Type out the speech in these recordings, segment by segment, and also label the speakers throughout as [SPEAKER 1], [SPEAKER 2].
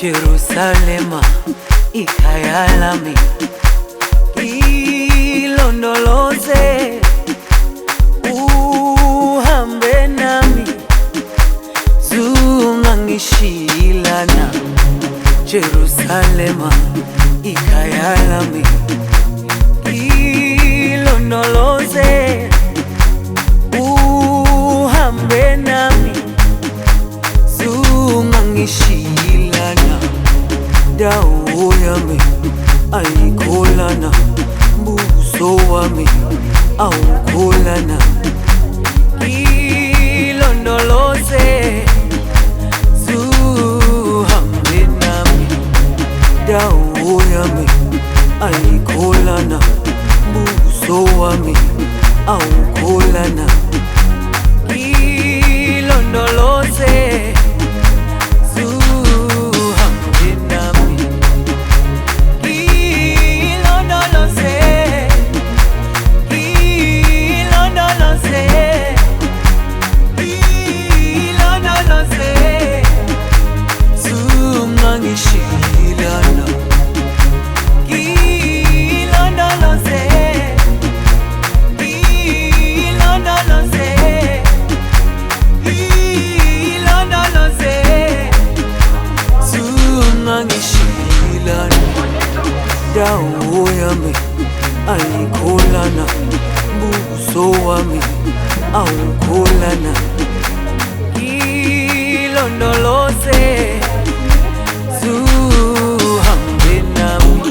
[SPEAKER 1] Jerusalema ikhaya lami, ilondoloze uhambe nami, zungangishilana. Jerusalema ikhaya lami, ilondoloze uhambe nami, zungangishilana. Dawo yami ayikholana, buso wami awukholana. Ilondoloze zuhambe nami, dawo yami ayikholana, buso wami awukholana. Ilondoloze dawo yami ayikholana, buso wami awukholana. Ilondoloze zuhambe nami.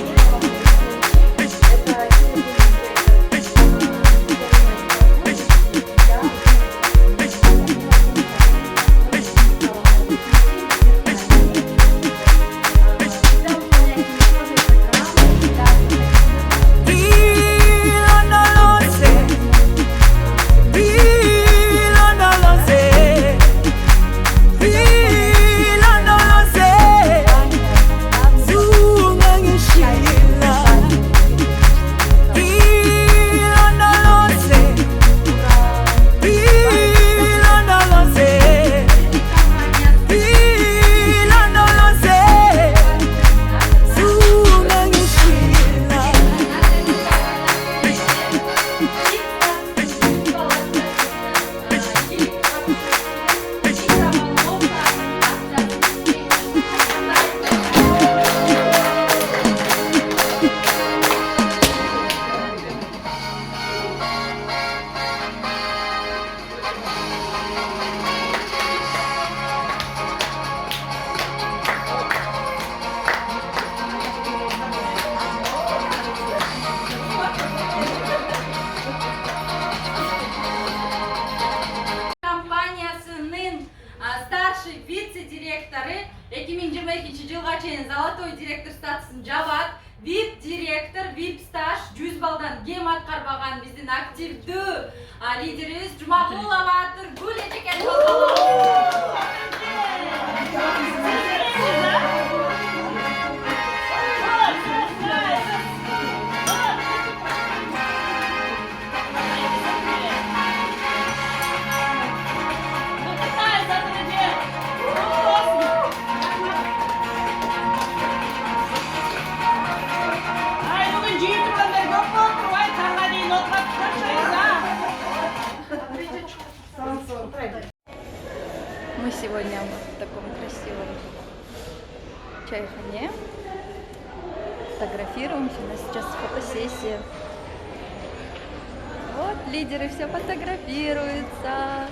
[SPEAKER 2] Вице-директоры 2022 жылга чейин золотой директор статусун жабат. VIP директор, VIP стаж 100 балдан кем аткарбаган биздин активдүү лидерибиз Жумагулова Тургул экен.
[SPEAKER 3] Мы сегодня в таком красивом чайхане фотографируемся. У нас сейчас фотосессия. Вот лидеры все фотографируются.